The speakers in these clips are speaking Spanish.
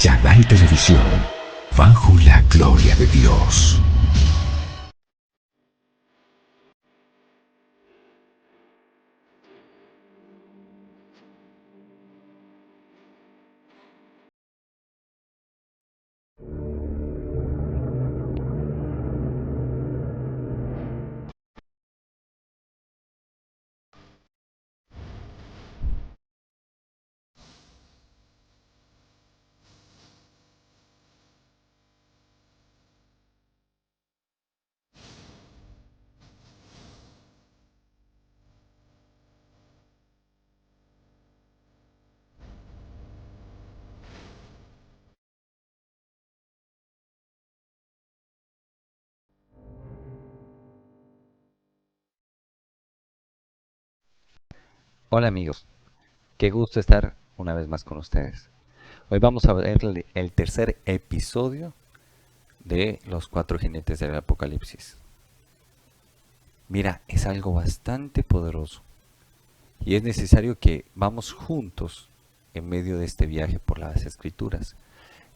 Yadai Televisión, bajo la gloria de Dios. Hola amigos, qué gusto estar una vez más con ustedes. Hoy vamos a ver el tercer episodio de Los Cuatro Jinetes del Apocalipsis. Mira, es algo bastante poderoso y es necesario que vamos juntos en medio de este viaje por las escrituras,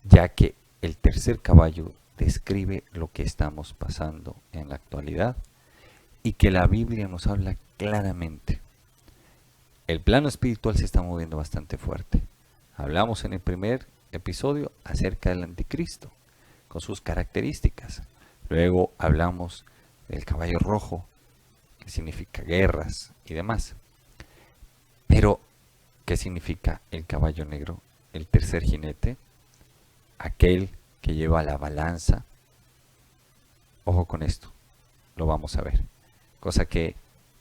ya que el tercer caballo describe lo que estamos pasando en la actualidad y que la Biblia nos habla claramente. El plano espiritual se está moviendo bastante fuerte. Hablamos en el primer episodio acerca del anticristo, con sus características. Luego hablamos del caballo rojo, que significa guerras y demás. Pero, ¿qué significa el caballo negro? El tercer jinete, aquel que lleva la balanza. Ojo con esto, lo vamos a ver. Cosa que,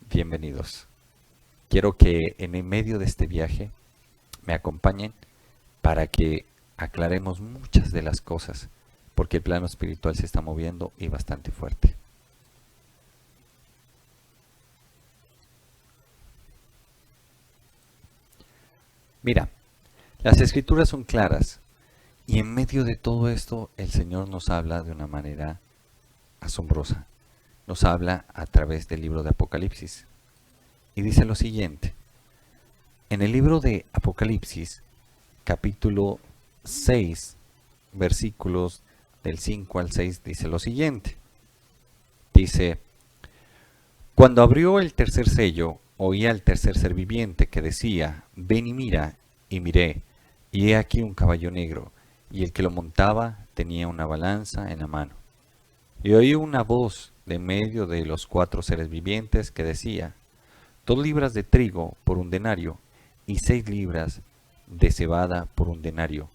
bienvenidos. Quiero que en el medio de este viaje me acompañen para que aclaremos muchas de las cosas, porque el plano espiritual se está moviendo y bastante fuerte. Mira, las escrituras son claras y en medio de todo esto el Señor nos habla de una manera asombrosa. Nos habla a través del libro de Apocalipsis y dice lo siguiente. En el libro de Apocalipsis, capítulo 6, versículos del 5 al 6, dice lo siguiente. Dice, cuando abrió el tercer sello, oí al tercer ser viviente que decía, ven y mira, y miré, y he aquí un caballo negro, y el que lo montaba tenía una balanza en la mano. Y oí una voz de medio de los cuatro seres vivientes que decía, 2 libras de trigo por un denario, y 6 libras de cebada por un denario,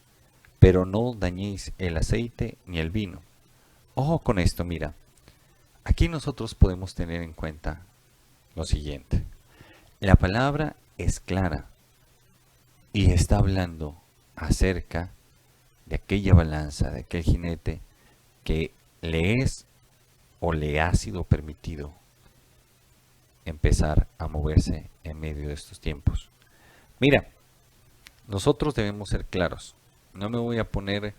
pero no dañéis el aceite ni el vino. Ojo con esto, mira. Aquí nosotros podemos tener en cuenta lo siguiente. La palabra es clara y está hablando acerca de aquella balanza, de aquel jinete que le es o le ha sido permitido empezar a moverse en medio de estos tiempos. Mira, nosotros debemos ser claros. No me voy a poner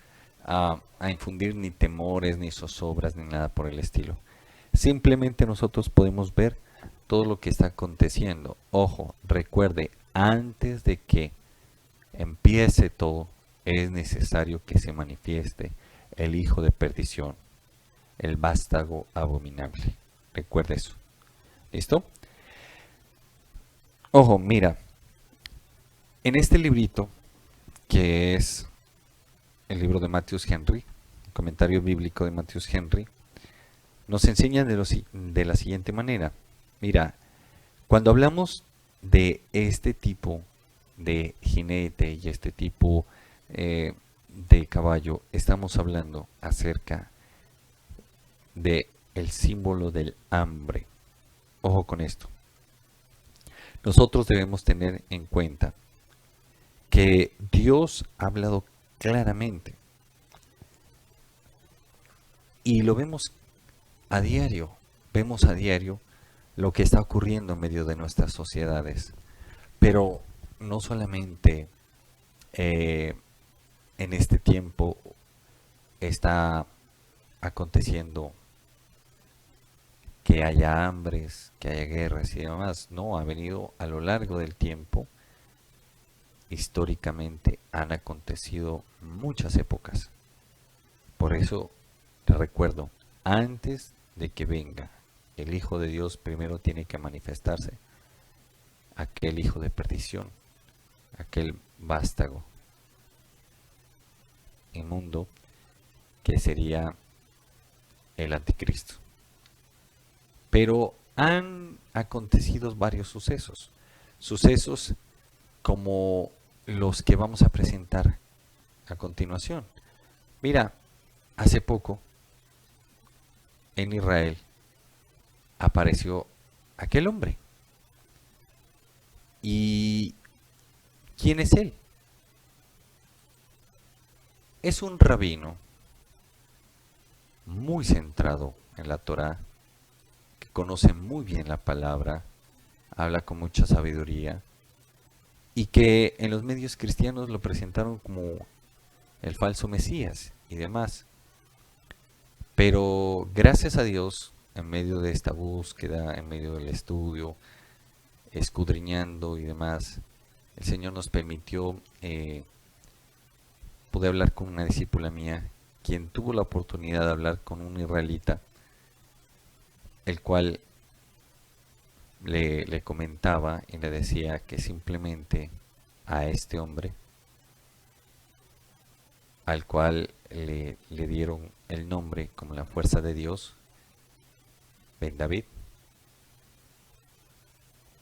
a infundir ni temores, ni zozobras, ni nada por el estilo. Simplemente nosotros podemos ver todo lo que está aconteciendo. Ojo, recuerde, antes de que empiece todo, es necesario que se manifieste el hijo de perdición, el vástago abominable. Recuerde eso. ¿Listo? Ojo, mira, en este librito, que es el libro de Matthews Henry, el comentario bíblico de Matthews Henry, nos enseña de la siguiente manera. Mira, cuando hablamos de este tipo de jinete y este tipo de caballo, estamos hablando acerca de el símbolo del hambre. Ojo con esto. Nosotros debemos tener en cuenta que Dios ha hablado claramente y lo vemos a diario. Vemos a diario lo que está ocurriendo en medio de nuestras sociedades. Pero no solamente eh, en este tiempo está aconteciendo que haya hambres, que haya guerras y demás. No, ha venido a lo largo del tiempo históricamente han acontecido muchas épocas. Por eso te recuerdo, antes de que venga el Hijo de Dios, primero tiene que manifestarse aquel hijo de perdición, aquel vástago inmundo que sería el anticristo. Pero han acontecido varios sucesos como los que vamos a presentar a continuación. Mira, hace poco en Israel apareció aquel hombre. ¿Y quién es él? Es un rabino muy centrado en la Torá, que conoce muy bien la palabra, habla con mucha sabiduría, y que en los medios cristianos lo presentaron como el falso Mesías y demás. Pero gracias a Dios, en medio de esta búsqueda, en medio del estudio, escudriñando y demás, el Señor nos permitió poder hablar con una discípula mía, quien tuvo la oportunidad de hablar con un israelita, el cual le comentaba y le decía que simplemente a este hombre, al cual le dieron el nombre como la fuerza de Dios, Ben David.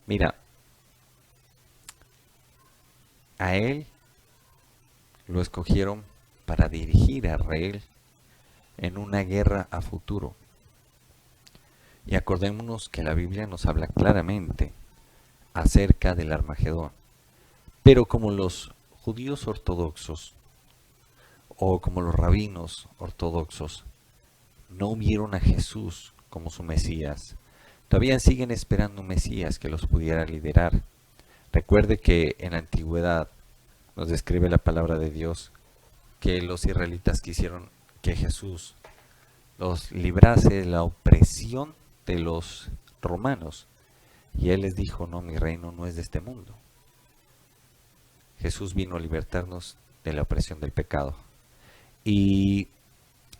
Mira, a él lo escogieron para dirigir a Israel en una guerra a futuro. Y acordémonos que la Biblia nos habla claramente acerca del Armagedón. Pero como los judíos ortodoxos o como los rabinos ortodoxos no vieron a Jesús como su Mesías, todavía siguen esperando un Mesías que los pudiera liderar. Recuerde que en la antigüedad nos describe la palabra de Dios que los israelitas quisieron que Jesús los librase de la opresión de los romanos. Y Él les dijo, no, mi reino no es de este mundo. Jesús vino a libertarnos de la opresión del pecado. Y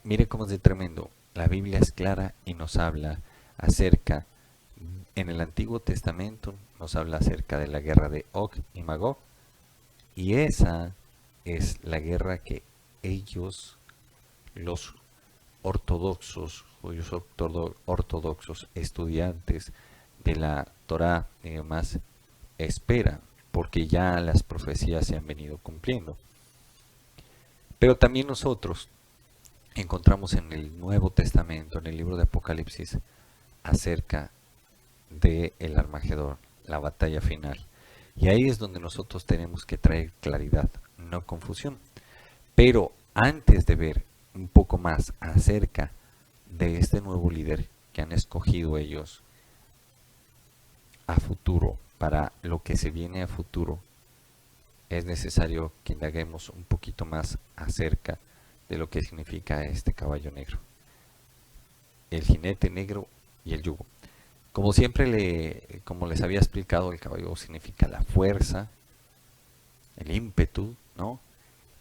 mire cómo es de tremendo. La Biblia es clara y nos habla acerca, en el Antiguo Testamento, nos habla acerca de la guerra de Og y Magog. Y esa es la guerra que ellos, los ortodoxos, judíos ortodoxos, estudiantes de la Torá y demás, esperan, porque ya las profecías se han venido cumpliendo. Pero también nosotros encontramos en el Nuevo Testamento, en el libro de Apocalipsis, acerca de el Armagedón, la batalla final. Y ahí es donde nosotros tenemos que traer claridad, no confusión. Pero antes de ver un poco más acerca de este nuevo líder que han escogido ellos a futuro, para lo que se viene a futuro, es necesario que indaguemos un poquito más acerca de lo que significa este caballo negro, el jinete negro y el yugo. Como siempre, como les había explicado, el caballo significa la fuerza, el ímpetu, ¿no?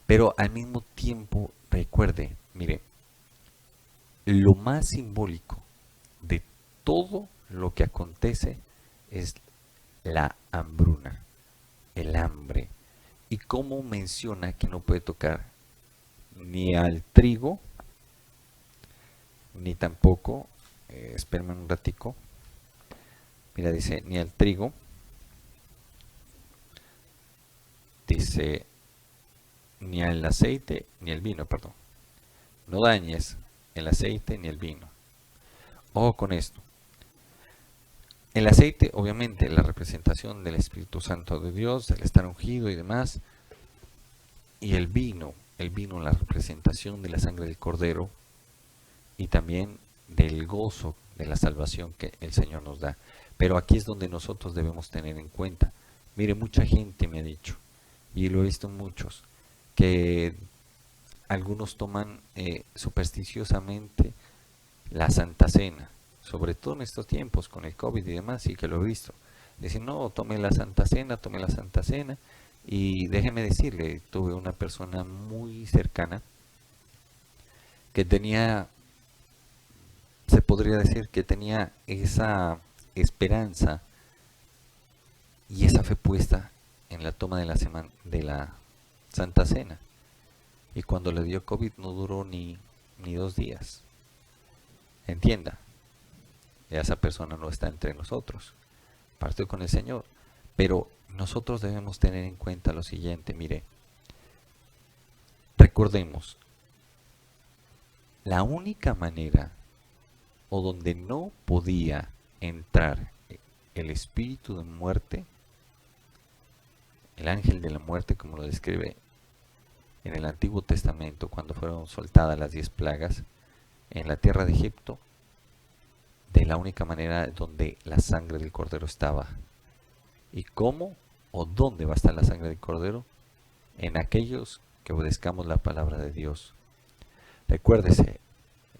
Pero al mismo tiempo, recuerde, mire, lo más simbólico de todo lo que acontece es la hambruna, el hambre. Y cómo menciona que no puede tocar ni al trigo, ni tampoco, espérame un ratico, mira, dice, ni al trigo, dice, ni al aceite, ni el vino, perdón. No dañes el aceite ni el vino. Ojo con esto. El aceite, obviamente, la representación del Espíritu Santo de Dios, del estar ungido y demás. Y el vino, la representación de la sangre del Cordero y también del gozo de la salvación que el Señor nos da. Pero aquí es donde nosotros debemos tener en cuenta. Mire, mucha gente me ha dicho, y lo he visto en muchos, que algunos toman supersticiosamente la Santa Cena, sobre todo en estos tiempos con el COVID y demás, y que lo he visto. Dicen, no, tome la Santa Cena, Y déjeme decirle, tuve una persona muy cercana que tenía, se podría decir que tenía esa esperanza y esa fe puesta en la toma de la Santa Cena. Y cuando le dio COVID no duró ni 2 días. Entienda, ya esa persona no está entre nosotros, partió con el Señor. Pero nosotros debemos tener en cuenta lo siguiente, mire, recordemos, la única manera o donde no podía entrar el espíritu de muerte, el ángel de la muerte, como lo describe en el Antiguo Testamento, cuando fueron soltadas las 10 plagas en la tierra de Egipto, de la única manera donde la sangre del Cordero estaba. ¿Y cómo o dónde va a estar la sangre del Cordero? En aquellos que obedezcamos la palabra de Dios. Recuérdese,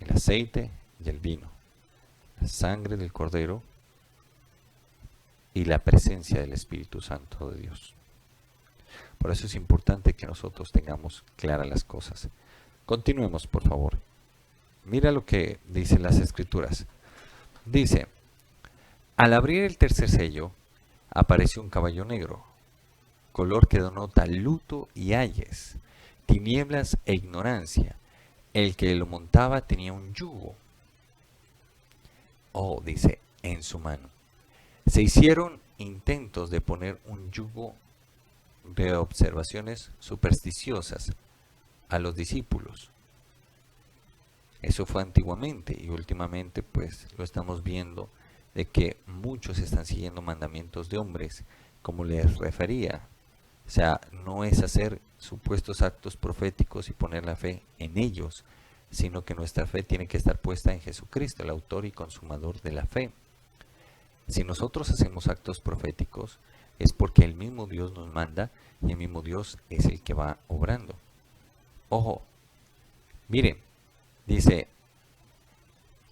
el aceite y el vino, la sangre del Cordero y la presencia del Espíritu Santo de Dios. Por eso es importante que nosotros tengamos claras las cosas. Continuemos, por favor. Mira lo que dicen las Escrituras. Dice, al abrir el tercer sello, apareció un caballo negro, color que denota luto y ayes, tinieblas e ignorancia. El que lo montaba tenía un yugo. Oh, dice, en su mano. Se hicieron intentos de poner un yugo de observaciones supersticiosas a los discípulos. Eso fue antiguamente y últimamente pues lo estamos viendo de que muchos están siguiendo mandamientos de hombres, como les refería. O sea, no es hacer supuestos actos proféticos y poner la fe en ellos, sino que nuestra fe tiene que estar puesta en Jesucristo, el autor y consumador de la fe. Si nosotros hacemos actos proféticos, es porque el mismo Dios nos manda y el mismo Dios es el que va obrando. Ojo, miren, dice,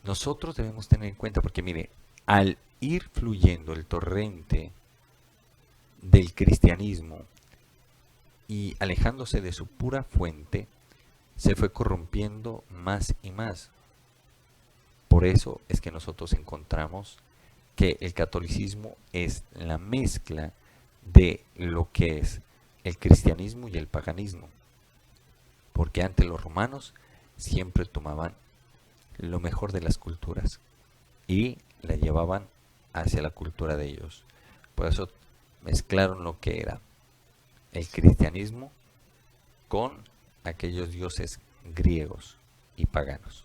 nosotros debemos tener en cuenta, porque mire, al ir fluyendo el torrente del cristianismo y alejándose de su pura fuente, se fue corrompiendo más y más. Por eso es que nosotros encontramos que el catolicismo es la mezcla de lo que es el cristianismo y el paganismo. Porque antes los romanos siempre tomaban lo mejor de las culturas y la llevaban hacia la cultura de ellos. Por eso mezclaron lo que era el cristianismo con aquellos dioses griegos y paganos.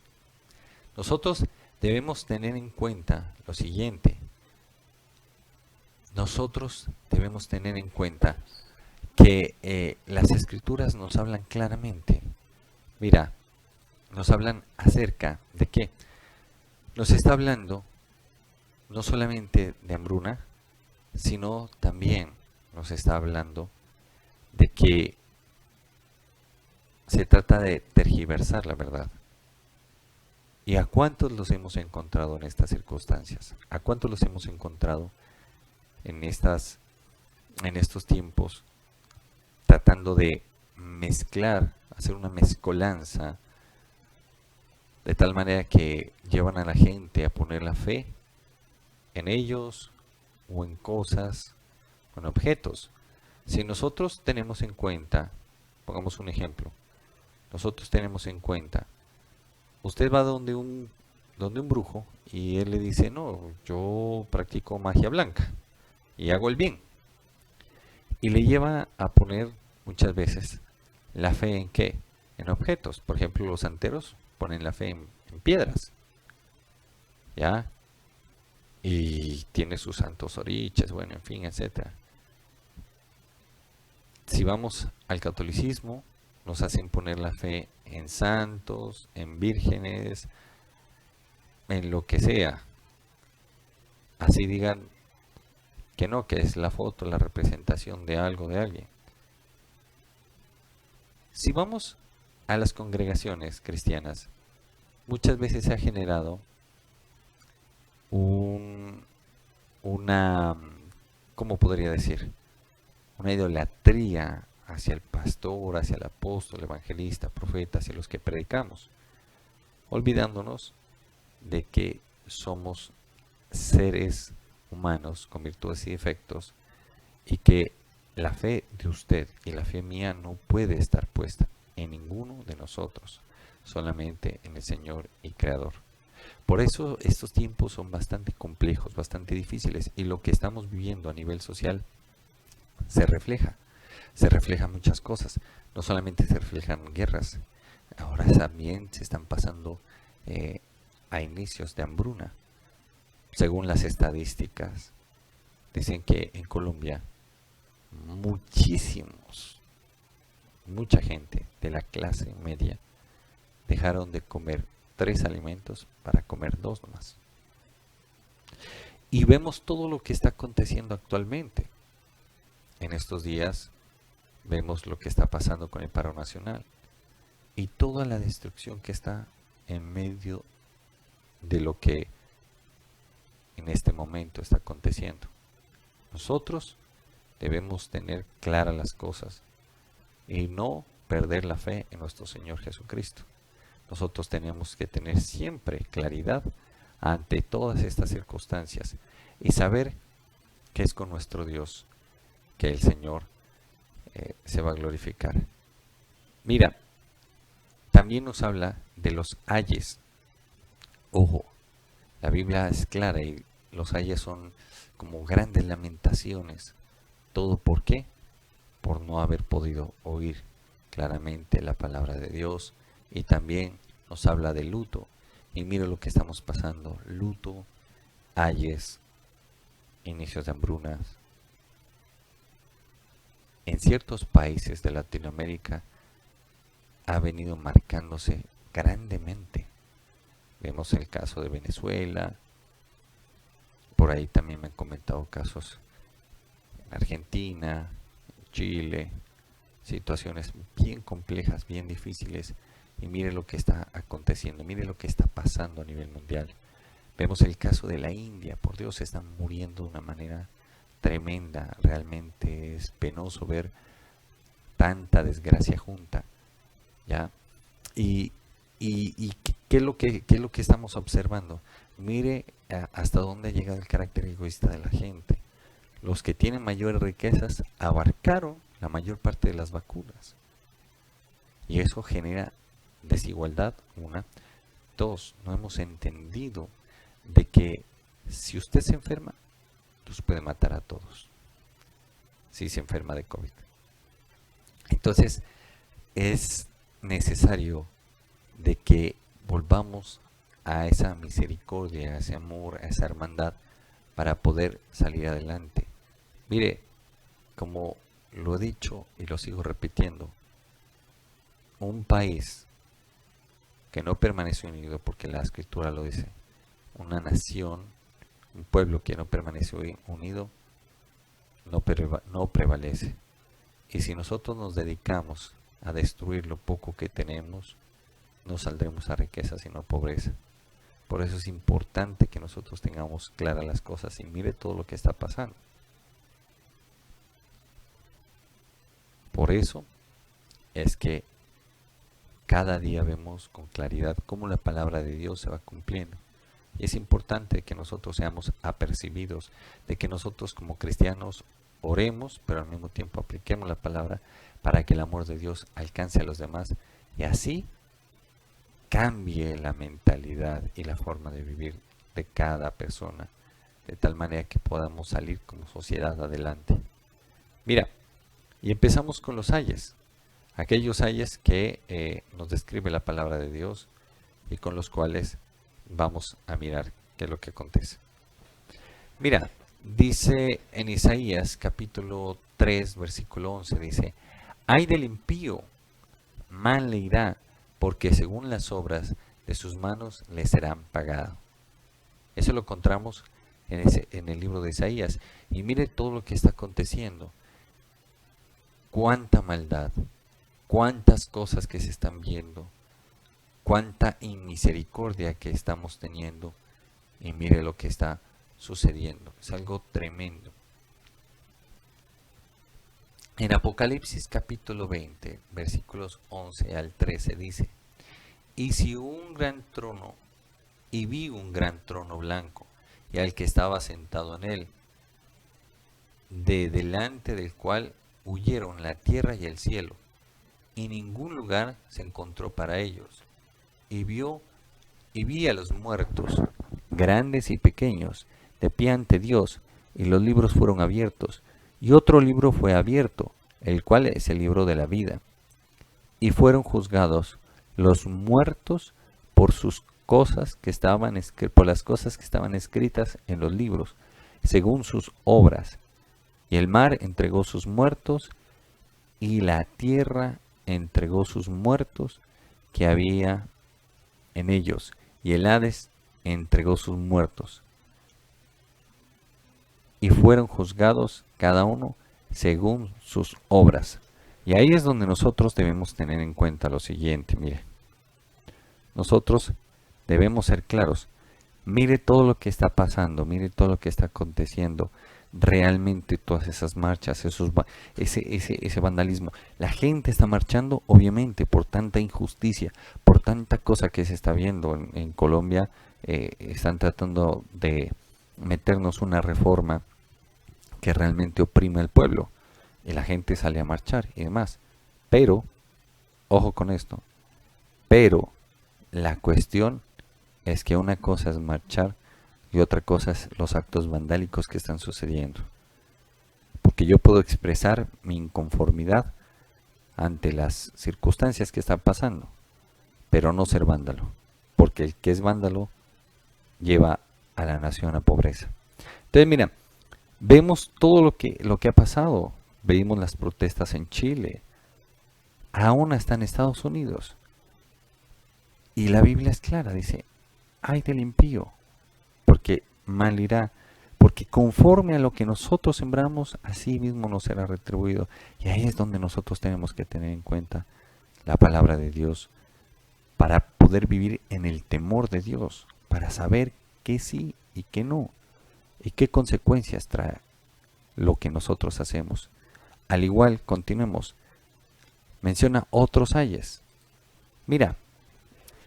Nosotros debemos tener en cuenta lo siguiente. Nosotros debemos tener en cuenta que las escrituras nos hablan claramente. Mira, nos hablan acerca de qué. Nos está hablando no solamente de hambruna, sino también nos está hablando de que se trata de tergiversar la verdad. ¿Y a cuántos los hemos encontrado en estas circunstancias? ¿A cuántos los hemos encontrado en estos tiempos tratando de mezclar, hacer una mezcolanza de tal manera que llevan a la gente a poner la fe en ellos o en cosas, o en objetos? Si nosotros tenemos en cuenta, pongamos un ejemplo, nosotros tenemos en cuenta, usted va donde un brujo y él le dice, no, yo practico magia blanca y hago el bien. Y le lleva a poner muchas veces la fe en qué, en objetos. Por ejemplo, los santeros ponen la fe en piedras, ¿ya? Y tiene sus santos oriches, bueno, en fin, etcétera. Si vamos al catolicismo, nos hacen poner la fe en santos, en vírgenes, en lo que sea. Así digan que no, que es la foto, la representación de algo, de alguien. Si vamos a las congregaciones cristianas, muchas veces se ha generado una, ¿cómo podría decir? una idolatría hacia el pastor, hacia el apóstol, evangelista, profeta, hacia los que predicamos, olvidándonos de que somos seres humanos con virtudes y defectos y que la fe de usted y la fe mía no puede estar puesta en ninguno de nosotros, solamente en el Señor y Creador. Por eso estos tiempos son bastante complejos, bastante difíciles, y lo que estamos viviendo a nivel social se refleja muchas cosas. No solamente se reflejan guerras, ahora también se están pasando a inicios de hambruna. Según las estadísticas, dicen que en Colombia mucha gente de la clase media dejaron de comer 3 alimentos para comer 2 nomás. Y vemos todo lo que está aconteciendo actualmente. En estos días vemos lo que está pasando con el paro nacional y toda la destrucción que está en medio de lo que en este momento está aconteciendo. Nosotros debemos tener claras las cosas y no perder la fe en nuestro Señor Jesucristo. Nosotros tenemos que tener siempre claridad ante todas estas circunstancias y saber que es con nuestro Dios que el Señor se va a glorificar. Mira, también nos habla de los ayes. Ojo, la Biblia es clara y los ayes son como grandes lamentaciones. ¿Todo por qué? Por no haber podido oír claramente la palabra de Dios. Y también nos habla de luto. Y mira lo que estamos pasando. Luto, ayes, inicios de hambrunas. En ciertos países de Latinoamérica ha venido marcándose grandemente. Vemos el caso de Venezuela. Por ahí también me han comentado casos en Argentina, en Chile, situaciones bien complejas, bien difíciles. Y mire lo que está aconteciendo, mire lo que está pasando a nivel mundial. Vemos el caso de la India, por Dios, se están muriendo de una manera tremenda. Realmente es penoso ver tanta desgracia junta, ¿ya? Y ¿qué es lo que estamos observando? Mire hasta dónde ha llegado el carácter egoísta de la gente. Los que tienen mayores riquezas abarcaron la mayor parte de las vacunas. Y eso genera desigualdad, 1. 2, no hemos entendido de que si usted se enferma, los puede matar a todos. Si se enferma de COVID. Entonces, es necesario de que volvamos a esa misericordia, a ese amor, a esa hermandad para poder salir adelante. Mire, como lo he dicho y lo sigo repitiendo, un país que no permanece unido, porque la Escritura lo dice, una nación, un pueblo que no permanece unido, no prevalece. Y si nosotros nos dedicamos a destruir lo poco que tenemos, no saldremos a riqueza sino a pobreza. Por eso es importante que nosotros tengamos claras las cosas y mire todo lo que está pasando. Por eso es que cada día vemos con claridad cómo la palabra de Dios se va cumpliendo. Y es importante que nosotros seamos apercibidos de que nosotros como cristianos oremos, pero al mismo tiempo apliquemos la palabra para que el amor de Dios alcance a los demás y así cambie la mentalidad y la forma de vivir de cada persona, de tal manera que podamos salir como sociedad adelante. Mira, y empezamos con los ayes, aquellos ayes que nos describe la palabra de Dios y con los cuales vamos a mirar qué es lo que acontece. Mira, dice en Isaías capítulo 3, versículo 11, dice: ay del impío, mal le irá, porque según las obras de sus manos le serán pagadas. Eso lo encontramos en el libro de Isaías. Y mire todo lo que está aconteciendo. Cuánta maldad, cuántas cosas que se están viendo, cuánta inmisericordia que estamos teniendo. Y mire lo que está sucediendo. Es algo tremendo. En Apocalipsis capítulo 20, versículos 11 al 13 dice: Y si un gran trono, y vi un gran trono blanco, y al que estaba sentado en él, de delante del cual huyeron la tierra y el cielo, y ningún lugar se encontró para ellos. Y vi a los muertos, grandes y pequeños, de pie ante Dios, y los libros fueron abiertos, y otro libro fue abierto, el cual es el libro de la vida. Y fueron juzgados los muertos por sus cosas que estaban por las cosas que estaban escritas en los libros, según sus obras. Y el mar entregó sus muertos, y la tierra entregó sus muertos que había en ellos, y el Hades entregó sus muertos. Y fueron juzgados cada uno según sus obras. Y ahí es donde nosotros debemos tener en cuenta lo siguiente, mire. Nosotros debemos ser claros. Mire todo lo que está pasando, mire todo lo que está aconteciendo. Realmente todas esas marchas, ese vandalismo. La gente está marchando, obviamente, por tanta injusticia, por tanta cosa que se está viendo en Colombia. Están tratando de meternos una reforma que realmente oprime al pueblo. Y la gente sale a marchar y demás. Pero, ojo con esto, pero la cuestión es que una cosa es marchar y otra cosa es los actos vandálicos que están sucediendo. Porque yo puedo expresar mi inconformidad ante las circunstancias que están pasando, pero no ser vándalo. Porque el que es vándalo lleva a la nación a pobreza. Entonces, mira, vemos todo lo que ha pasado. Vimos las protestas en Chile. Aún está en Estados Unidos. Y la Biblia es clara, dice: ay del impío, porque mal irá, porque conforme a lo que nosotros sembramos, así mismo nos será retribuido. Y ahí es donde nosotros tenemos que tener en cuenta la palabra de Dios, para poder vivir en el temor de Dios, para saber qué sí y qué no, y qué consecuencias trae lo que nosotros hacemos. Al igual, continuemos, menciona otros ayes. Mira,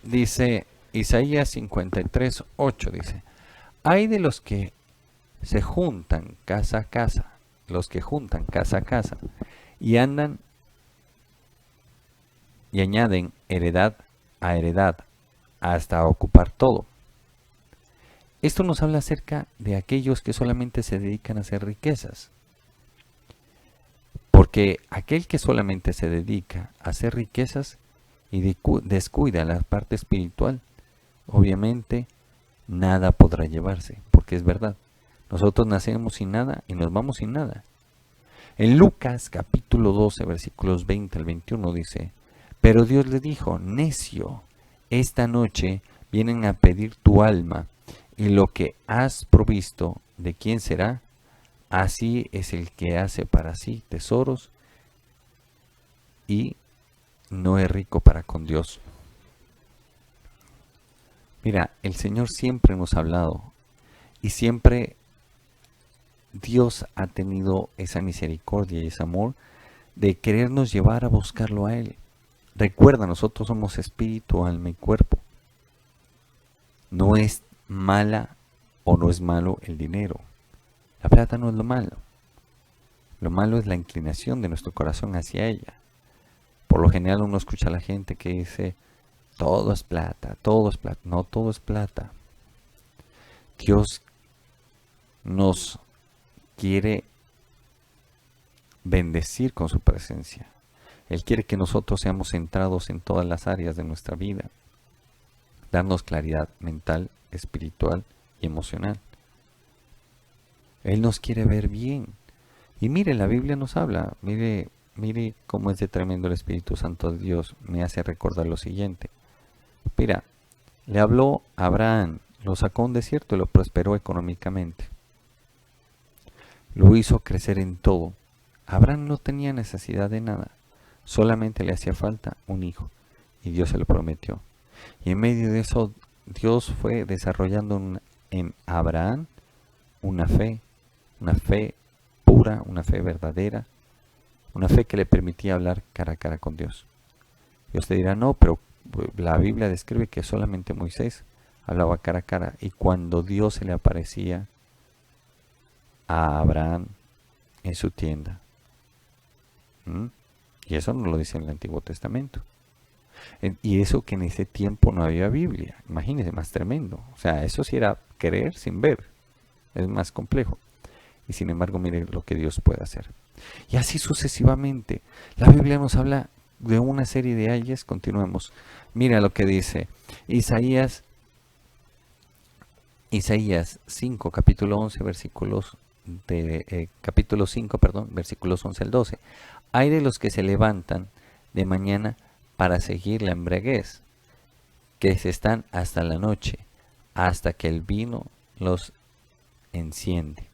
dice Isaías 53, 8, dice: hay de los que se juntan casa a casa, los que juntan casa a casa, y andan y añaden heredad a heredad, hasta ocupar todo. Esto nos habla acerca de aquellos que solamente se dedican a hacer riquezas. Porque aquel que solamente se dedica a hacer riquezas y descuida la parte espiritual, obviamente nada podrá llevarse, porque es verdad. Nosotros nacemos sin nada y nos vamos sin nada. En Lucas capítulo 12, versículos 20 al 21 dice: pero Dios le dijo: necio, esta noche vienen a pedir tu alma, y lo que has provisto, ¿de quién será? Así es el que hace para sí tesoros y no es rico para con Dios. Mira, el Señor siempre nos ha hablado y siempre Dios ha tenido esa misericordia y ese amor de querernos llevar a buscarlo a Él. Recuerda, nosotros somos espíritu, alma y cuerpo. No es mala o no es malo el dinero. La plata no es lo malo. Lo malo es la inclinación de nuestro corazón hacia ella. Por lo general uno escucha a la gente que dice: todo es plata, todo es plata. No, todo es plata. Dios nos quiere bendecir con su presencia. Él quiere que nosotros seamos centrados en todas las áreas de nuestra vida, darnos claridad mental, espiritual y emocional. Él nos quiere ver bien. Y mire, la Biblia nos habla, mire cómo es de tremendo el Espíritu Santo de Dios. Me hace recordar lo siguiente. Mira, le habló a Abraham, lo sacó a un desierto y lo prosperó económicamente. Lo hizo crecer en todo. Abraham no tenía necesidad de nada. Solamente le hacía falta un hijo, y Dios se lo prometió. Y en medio de eso, Dios fue desarrollando en Abraham una fe pura, una fe verdadera, una fe que le permitía hablar cara a cara con Dios. Y usted dirá, no, pero la Biblia describe que solamente Moisés hablaba cara a cara, y cuando Dios se le aparecía a Abraham en su tienda. Y eso no lo dice en el Antiguo Testamento. Y eso que en ese tiempo no había Biblia. Imagínense, más tremendo. O sea, eso sí era creer sin ver. Es más complejo. Y sin embargo, mire lo que Dios puede hacer. Y así sucesivamente. La Biblia nos habla de una serie de ayes. Continuemos. Mira lo que dice Isaías 5, capítulo 11, capítulo 5, versículos 11 al 12. Hay de los que se levantan de mañana para seguir la embriaguez, que se están hasta la noche, hasta que el vino los enciende.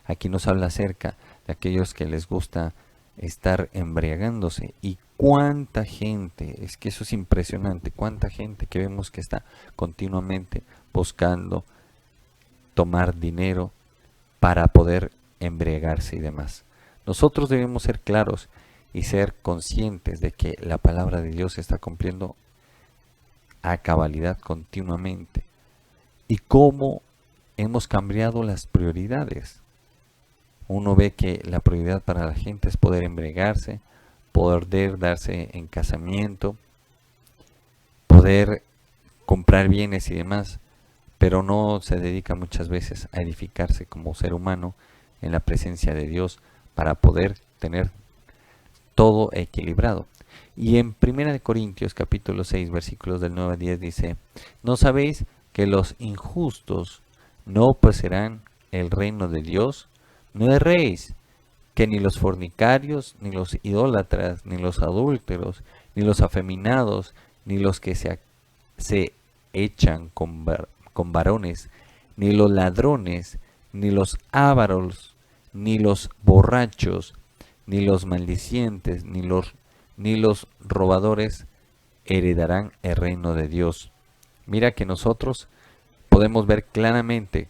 Aquí nos habla acerca de aquellos que les gusta estar embriagándose. Y cuánta gente, es que eso es impresionante, cuánta gente que vemos que está continuamente buscando tomar dinero para poder embriagarse y demás. Nosotros debemos ser claros y ser conscientes de que la palabra de Dios se está cumpliendo a cabalidad continuamente. Y cómo hemos cambiado las prioridades. Uno ve que la prioridad para la gente es poder embriagarse, poder darse en casamiento, poder comprar bienes y demás, pero no se dedica muchas veces a edificarse como ser humano en la presencia de Dios para poder tener todo equilibrado. Y en 1 Corintios capítulo 6 versículos del 9 a 10 dice: ¿no sabéis que los injustos no poseerán el reino de Dios? No erréis, que ni los fornicarios, ni los idólatras, ni los adúlteros, ni los afeminados, ni los que se echan con varones, ni los ladrones, ni los ávaros, ni los borrachos, ni los maldicientes, ni los robadores heredarán el reino de Dios. Mira que nosotros podemos ver claramente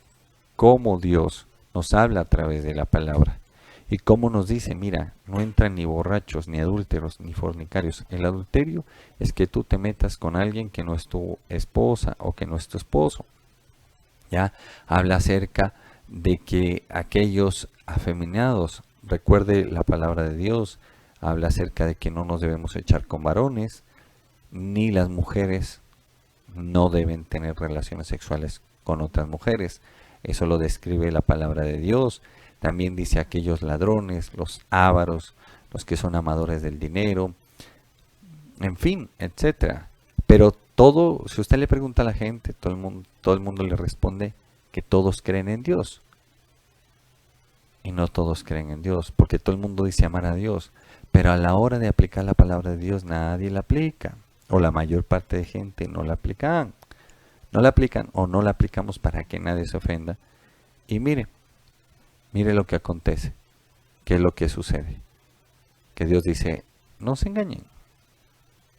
cómo Dios nos habla a través de la palabra y cómo nos dice: mira, no entran ni borrachos, ni adúlteros, ni fornicarios. El adulterio es que tú te metas con alguien que no es tu esposa o que no es tu esposo. Ya habla acerca de que aquellos afeminados, recuerde la palabra de Dios, habla acerca de que no nos debemos echar con varones, ni las mujeres no deben tener relaciones sexuales con otras mujeres. Eso lo describe la palabra de Dios. También dice aquellos ladrones, los ávaros, los que son amadores del dinero, en fin, etcétera. Pero todo, si usted le pregunta a la gente, todo el mundo le responde que todos creen en Dios. Y no todos creen en Dios, porque todo el mundo dice amar a Dios, pero a la hora de aplicar la palabra de Dios nadie la aplica, o la mayor parte de gente no la aplican. No la aplican o no la aplicamos para que nadie se ofenda. Y mire lo que acontece, qué es lo que sucede. Que Dios dice: no se engañen.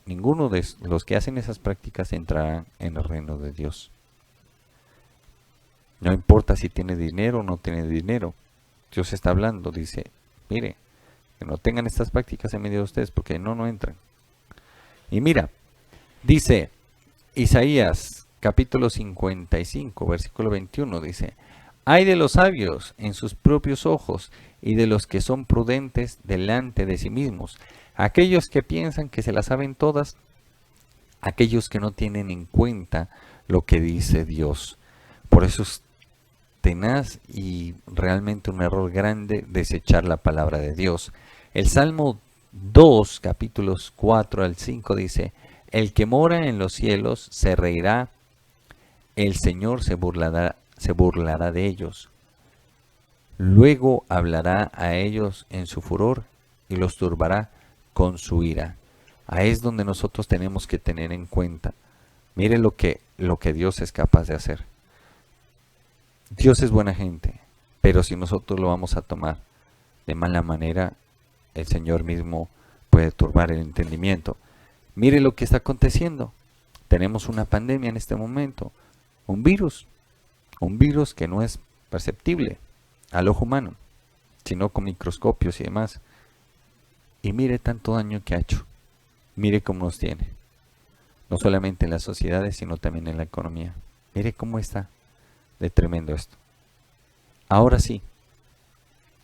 Ninguno de los que hacen esas prácticas entrará en el reino de Dios. No importa si tiene dinero o no tiene dinero. Dios está hablando, dice: mire, que no tengan estas prácticas en medio de ustedes porque no entran. Y mira, dice Isaías capítulo 55, versículo 21, dice: hay de los sabios en sus propios ojos y de los que son prudentes delante de sí mismos, aquellos que piensan que se las saben todas, aquellos que no tienen en cuenta lo que dice Dios. Por eso es tenaz y realmente un error grande desechar la palabra de Dios. El Salmo 2, capítulos 4 al 5 dice: el que mora en los cielos se reirá, el Señor se burlará de ellos. Luego hablará a ellos en su furor y los turbará con su ira. Ahí es donde nosotros tenemos que tener en cuenta. Mire lo que Dios es capaz de hacer. Dios es buena gente, pero si nosotros lo vamos a tomar de mala manera, el Señor mismo puede turbar el entendimiento. Mire lo que está aconteciendo. Tenemos una pandemia en este momento, un virus que no es perceptible al ojo humano, sino con microscopios y demás. Y mire tanto daño que ha hecho. Mire cómo nos tiene. No solamente en las sociedades, sino también en la economía. Mire cómo está de tremendo esto. Ahora sí,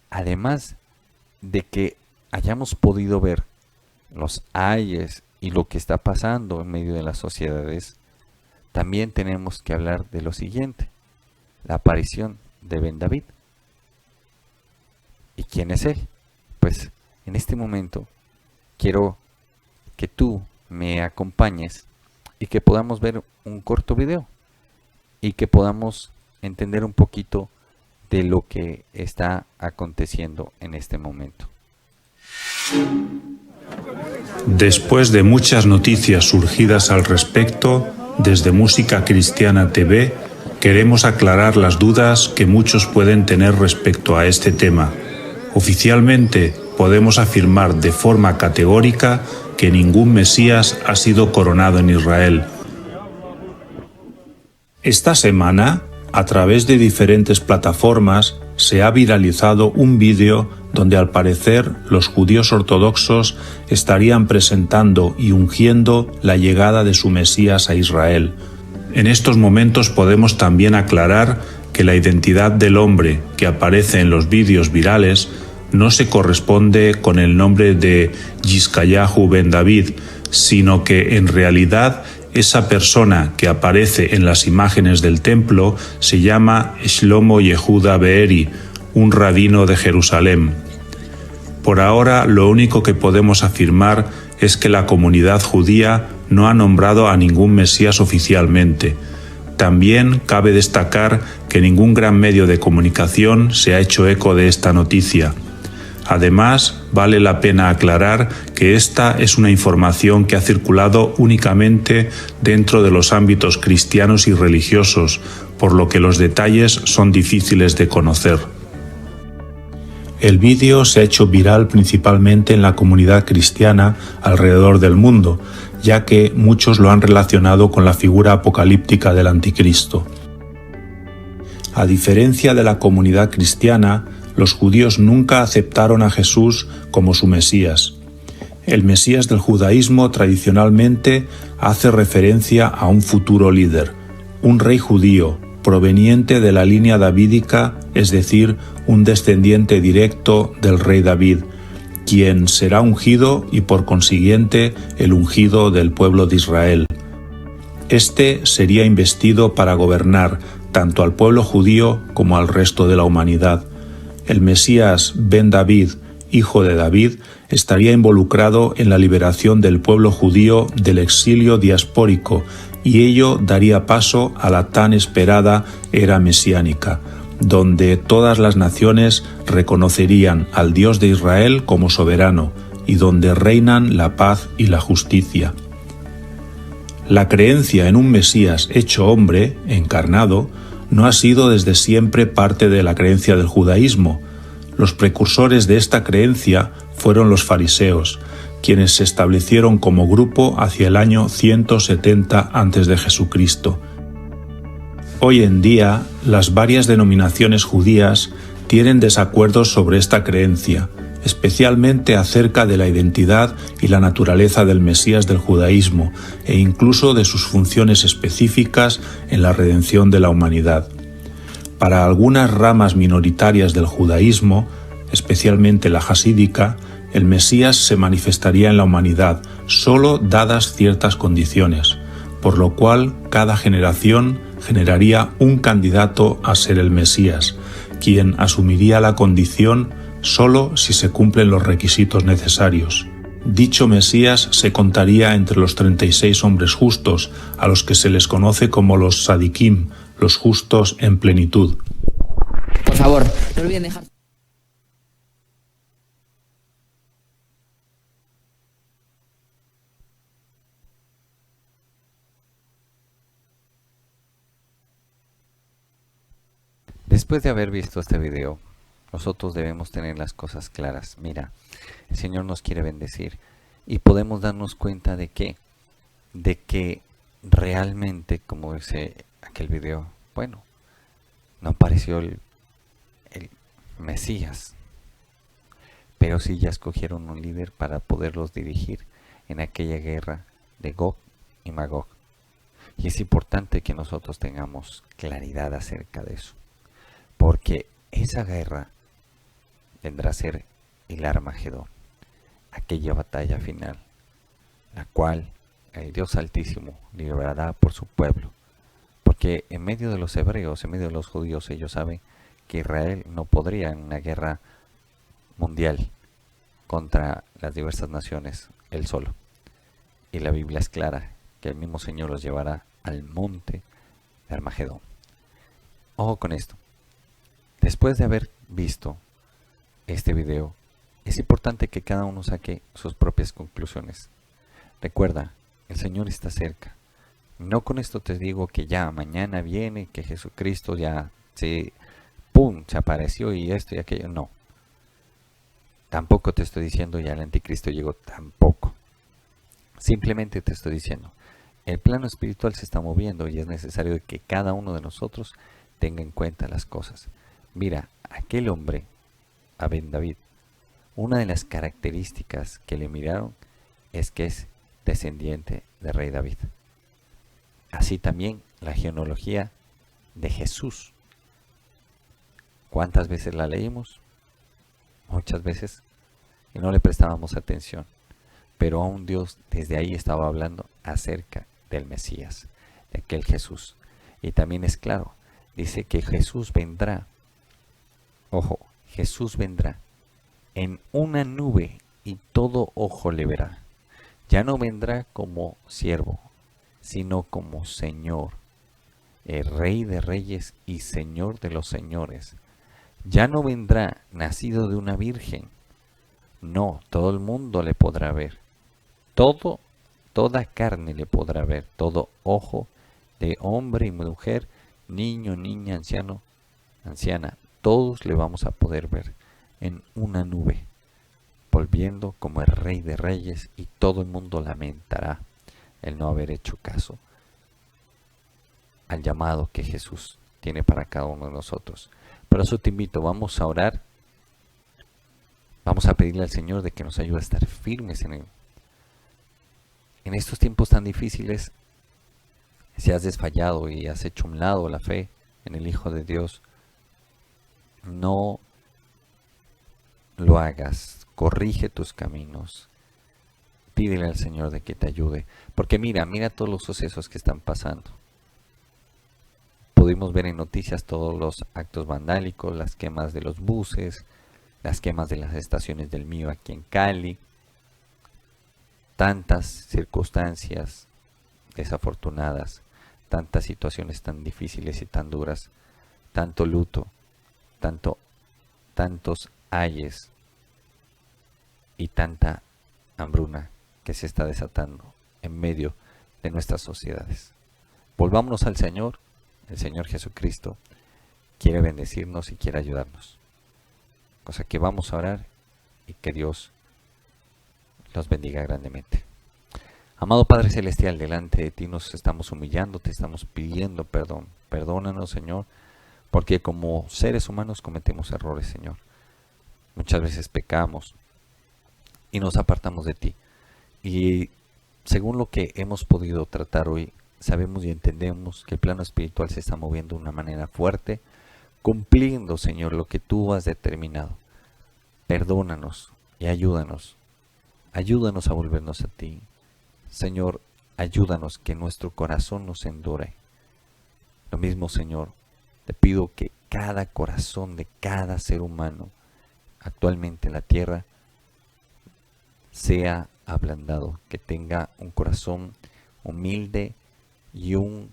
además de que hayamos podido ver los ayes y lo que está pasando en medio de las sociedades, también tenemos que hablar de lo siguiente, la aparición de Ben David. ¿Y quién es él? Pues en este momento quiero que tú me acompañes y que podamos ver un corto video y que podamos entender un poquito de lo que está aconteciendo en este momento. Después de muchas noticias surgidas al respecto, desde Música Cristiana TV, queremos aclarar las dudas que muchos pueden tener respecto a este tema. Oficialmente, podemos afirmar de forma categórica que ningún Mesías ha sido coronado en Israel. Esta semana, a través de diferentes plataformas, se ha viralizado un vídeo donde al parecer los judíos ortodoxos estarían presentando y ungiendo la llegada de su Mesías a Israel. En estos momentos podemos también aclarar que la identidad del hombre que aparece en los vídeos virales no se corresponde con el nombre de Yiscayahu ben David, sino que en realidad esa persona que aparece en las imágenes del templo se llama Shlomo Yehuda Be'eri, un rabino de Jerusalén. Por ahora, lo único que podemos afirmar es que la comunidad judía no ha nombrado a ningún Mesías oficialmente. También cabe destacar que ningún gran medio de comunicación se ha hecho eco de esta noticia. Además, vale la pena aclarar que esta es una información que ha circulado únicamente dentro de los ámbitos cristianos y religiosos, por lo que los detalles son difíciles de conocer. El vídeo se ha hecho viral principalmente en la comunidad cristiana alrededor del mundo, ya que muchos lo han relacionado con la figura apocalíptica del Anticristo. A diferencia de la comunidad cristiana, los judíos nunca aceptaron a Jesús como su Mesías. El Mesías del judaísmo tradicionalmente hace referencia a un futuro líder, un rey judío, proveniente de la línea davídica, es decir, un descendiente directo del rey David, quien será ungido y por consiguiente el ungido del pueblo de Israel. Este sería investido para gobernar tanto al pueblo judío como al resto de la humanidad. El Mesías Ben David, hijo de David, estaría involucrado en la liberación del pueblo judío del exilio diaspórico y ello daría paso a la tan esperada era mesiánica, donde todas las naciones reconocerían al Dios de Israel como soberano y donde reinan la paz y la justicia. La creencia en un Mesías hecho hombre, encarnado, no ha sido desde siempre parte de la creencia del judaísmo. Los precursores de esta creencia fueron los fariseos, quienes se establecieron como grupo hacia el año 170 a.C. Hoy en día, las varias denominaciones judías tienen desacuerdos sobre esta creencia, especialmente acerca de la identidad y la naturaleza del Mesías del judaísmo e incluso de sus funciones específicas en la redención de la humanidad. Para algunas ramas minoritarias del judaísmo, especialmente la jasídica, el Mesías se manifestaría en la humanidad solo dadas ciertas condiciones, por lo cual cada generación generaría un candidato a ser el Mesías, quien asumiría la condición solo si se cumplen los requisitos necesarios. Dicho Mesías se contaría entre los 36 hombres justos, a los que se les conoce como los Sadikim, los justos en plenitud. Por favor, no olviden dejar... Después de haber visto este video, nosotros debemos tener las cosas claras. Mira, el Señor nos quiere bendecir y podemos darnos cuenta de que realmente, como dice aquel video, bueno, no apareció el Mesías. pero sí ya escogieron un líder para poderlos dirigir en aquella guerra de Gog y Magog. Y es importante que nosotros tengamos claridad acerca de eso, porque esa guerra vendrá a ser el Armagedón, aquella batalla final, la cual el Dios Altísimo librará por su pueblo, porque en medio de los hebreos, en medio de los judíos, ellos saben que Israel no podría en una guerra mundial contra las diversas naciones él solo. Y la Biblia es clara que el mismo Señor los llevará al monte de Armagedón. Ojo con esto. Después de haber visto este video, es importante que cada uno saque sus propias conclusiones. Recuerda, el Señor está cerca. No con esto te digo que ya mañana viene, que Jesucristo ya se apareció y esto y aquello. No. Tampoco te estoy diciendo ya el anticristo llegó, tampoco. Simplemente te estoy diciendo, el plano espiritual se está moviendo y es necesario que cada uno de nosotros tenga en cuenta las cosas. Mira, aquel hombre, Ben David, una de las características que le miraron es que es descendiente del rey David. Así también la genealogía de Jesús. ¿Cuántas veces la leímos? Muchas veces, y no le prestábamos atención. Pero aún Dios desde ahí estaba hablando acerca del Mesías, de aquel Jesús. Y también es claro, dice que Jesús vendrá, ojo, Jesús vendrá en una nube y todo ojo le verá. Ya no vendrá como siervo, sino como Señor, el Rey de Reyes y Señor de los Señores. Ya no vendrá nacido de una virgen. No, todo el mundo le podrá ver. Toda carne le podrá ver. Todo ojo de hombre y mujer, niño, niña, anciano, anciana. Todos le vamos a poder ver en una nube, volviendo como el Rey de Reyes, y todo el mundo lamentará el no haber hecho caso al llamado que Jesús tiene para cada uno de nosotros. Por eso te invito, vamos a orar, vamos a pedirle al Señor de que nos ayude a estar firmes en Él. En estos tiempos tan difíciles, si has desfallado y has hecho a un lado la fe en el Hijo de Dios, no lo hagas, corrige tus caminos, pídele al Señor de que te ayude, porque mira todos los sucesos que están pasando. Pudimos ver en noticias todos los actos vandálicos, las quemas de los buses, las quemas de las estaciones del Mío aquí en Cali, tantas circunstancias desafortunadas, tantas situaciones tan difíciles y tan duras, tanto luto, tantos ayes y tanta hambruna que se está desatando en medio de nuestras sociedades. Volvámonos al Señor. El Señor Jesucristo quiere bendecirnos y quiere ayudarnos. Cosa que vamos a orar y que Dios los bendiga grandemente. Amado Padre Celestial, delante de ti nos estamos humillando, te estamos pidiendo perdón. Perdónanos, Señor, porque como seres humanos cometemos errores, Señor. Muchas veces pecamos y nos apartamos de ti. Y según lo que hemos podido tratar hoy, sabemos y entendemos que el plano espiritual se está moviendo de una manera fuerte, cumpliendo, Señor, lo que tú has determinado. Perdónanos y ayúdanos. Ayúdanos a volvernos a ti. Señor, ayúdanos que nuestro corazón nos endure. Lo mismo, Señor, te pido que cada corazón de cada ser humano actualmente en la tierra sea ablandado, que tenga un corazón humilde y un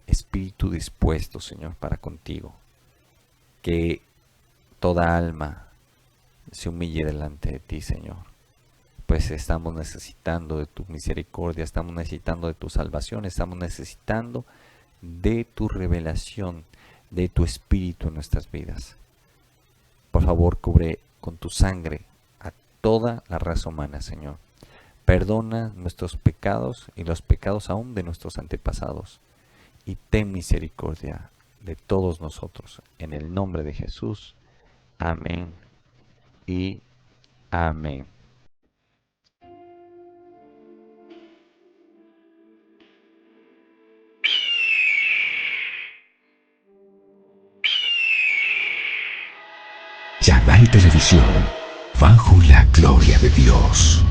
espíritu dispuesto, Señor, para contigo. Que toda alma se humille delante de ti, Señor. Pues estamos necesitando de tu misericordia, estamos necesitando de tu salvación, estamos necesitando de tu revelación, de tu espíritu en nuestras vidas. Por favor, cubre con tu sangre a toda la raza humana, Señor. Perdona nuestros pecados y los pecados aún de nuestros antepasados. Y ten misericordia de todos nosotros. En el nombre de Jesús. Amén y Amén. Yadai Televisión, bajo la gloria de Dios.